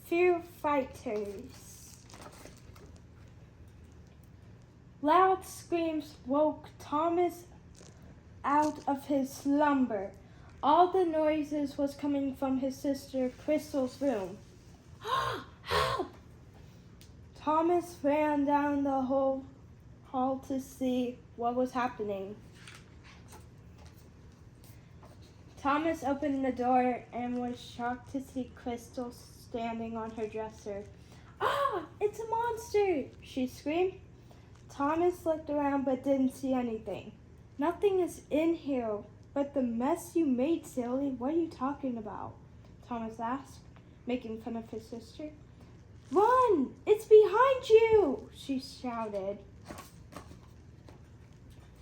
fear fighters. Loud screams woke Thomas out of his slumber. All the noises was coming from his sister Crystal's room. Help! Thomas ran down the hall to see what was happening. Thomas opened the door and was shocked to see Crystal standing on her dresser. Ah, it's a monster, she screamed. Thomas looked around but didn't see anything. Nothing is in here but the mess you made, silly. What are you talking about? Thomas asked, making fun of his sister. Run! It's behind you! She shouted.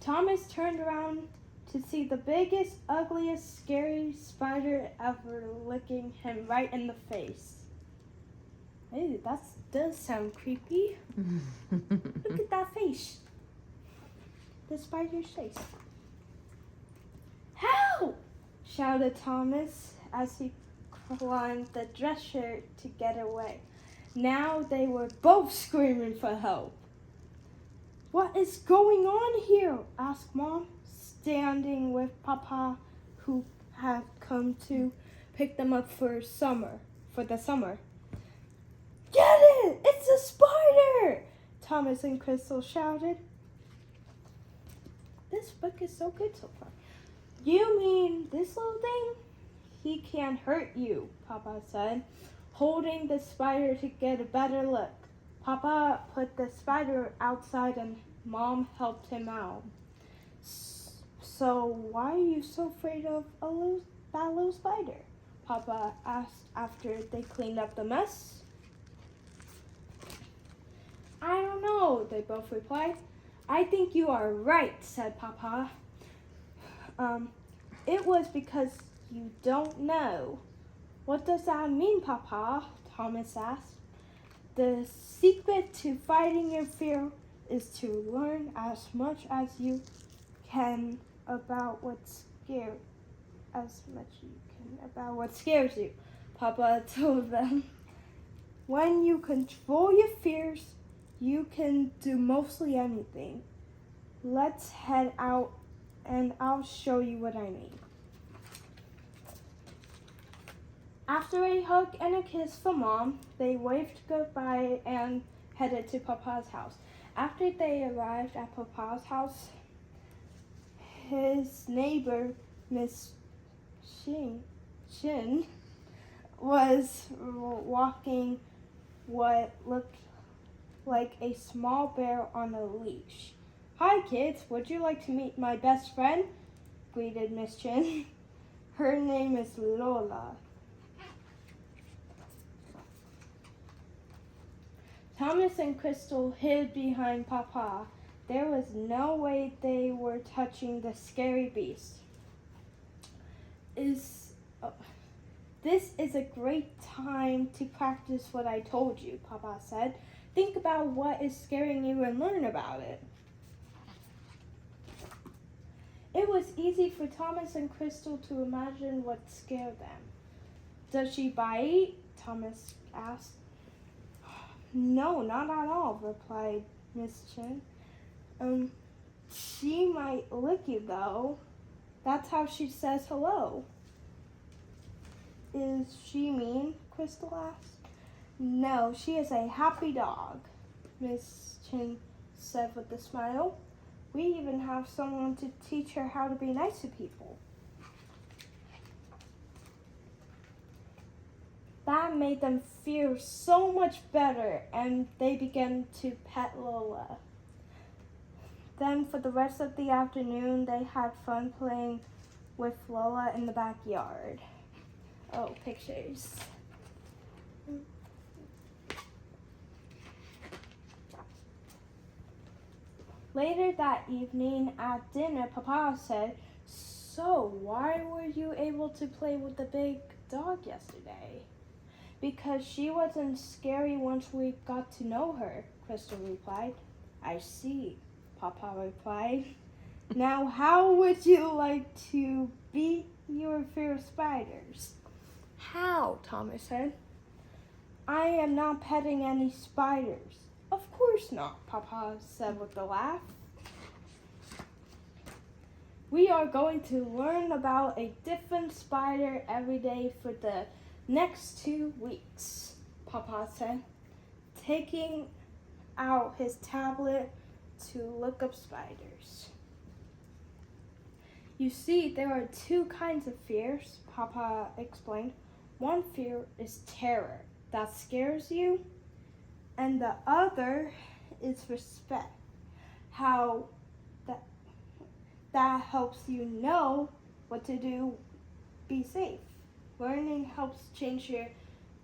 Thomas turned around to see the biggest, ugliest, scary spider ever looking him right in the face. Hey, that does sound creepy. Look at that face. The spider's face. Help! Shouted Thomas as he climbed the dresser to get away. Now they were both screaming for help. What is going on here? Asked Mom, standing with Papa, who had come to pick them up for the summer. Get it! It's a spider! Thomas and Crystal shouted. This book is so good so far. You mean this little thing? He can't hurt you, Papa said, holding the spider to get a better look. Papa put the spider outside and Mom helped him out. So why are you so afraid of that little spider? Papa asked after they cleaned up the mess. I don't know, they both replied. I think you are right, said Papa. It was because you don't know. What does that mean, Papa? Thomas asked. The secret to fighting your fear is to learn as much as you can about what scares you, Papa told them. When you control your fears, you can do mostly anything. Let's head out and I'll show you what I mean. After a hug and a kiss from Mom, they waved goodbye and headed to Papa's house. After they arrived at Papa's house, his neighbor, Miss Shin, was walking what looked like a small bear on a leash. Hi kids, would you like to meet my best friend? Greeted Miss Chin. Her name is Lola. Thomas and Crystal hid behind Papa. There was no way they were touching the scary beast. This is a great time to practice what I told you, Papa said. Think about what is scaring you and learn about it. It was easy for Thomas and Crystal to imagine what scared them. Does she bite? Thomas asked. No, not at all, replied Miss Chin. She might lick you, though. That's how she says hello. Is she mean? Crystal asked. No, she is a happy dog, Miss Chin said with a smile. We even have someone to teach her how to be nice to people. That made them feel so much better, and they began to pet Lola. Then for the rest of the afternoon, they had fun playing with Lola in the backyard. Oh, pictures. Later that evening at dinner, Papa said, So, why were you able to play with the big dog yesterday? Because she wasn't scary once we got to know her, Crystal replied. I see, Papa replied. Now, how would you like to beat your fear of spiders? How? Thomas said. I am not petting any spiders. Of course not, Papa said with a laugh. We are going to learn about a different spider every day for the next 2 weeks, Papa said, taking out his tablet to look up spiders. You see, there are 2 kinds of fears, Papa explained. One fear is terror, that scares you, and the other is respect, how that helps you know what to do, be safe. Learning helps change your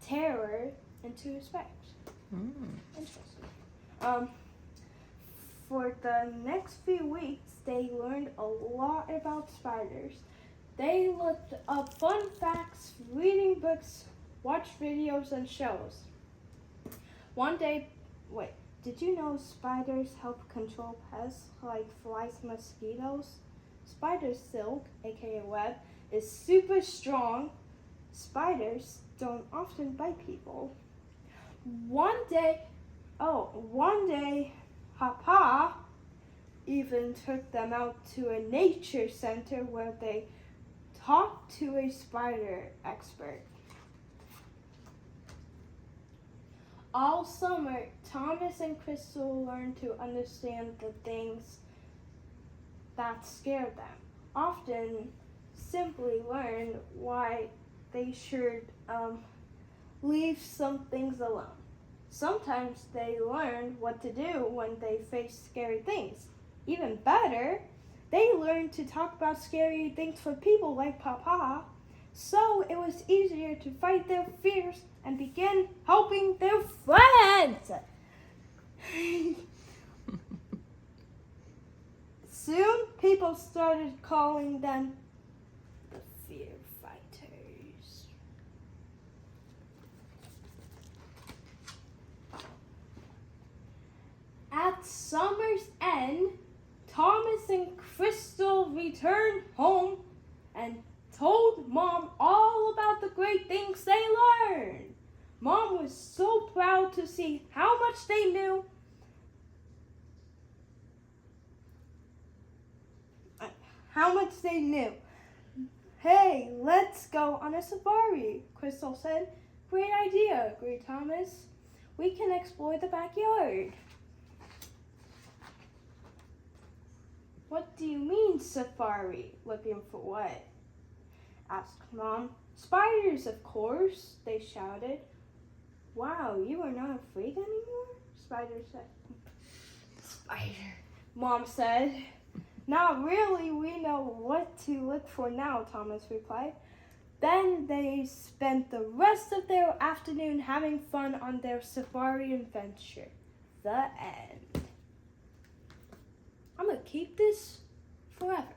terror into respect. Interesting. For the next few weeks, they learned a lot about spiders. They looked up fun facts, reading books, watched videos and shows. One day, did you know spiders help control pests like flies and mosquitoes? Spider silk, aka web, is super strong. Spiders don't often bite people. One day, Papa even took them out to a nature center where they talked to a spider expert. All summer, Thomas and Crystal learned to understand the things that scared them. Often simply learned why they should leave some things alone. Sometimes they learned what to do when they face scary things. Even better, they learned to talk about scary things for people like Papa, so it was easier to fight their fears and begin helping their friends. Soon, people started calling them the Fear Fighters. At summer's end, Thomas and Crystal returned home and told Mom all about the great things they learned. Mom was so proud to see how much they knew. Hey, let's go on a safari, Crystal said. Great idea, agreed Thomas. We can explore the backyard. What do you mean, safari? Looking for what? Asked Mom. Spiders, of course, they shouted. Wow, you are not afraid anymore? Spider said. Spider. Mom said. Not really, we know what to look for now, Thomas replied. Then they spent the rest of their afternoon having fun on their safari adventure. The end. I'm gonna keep this forever.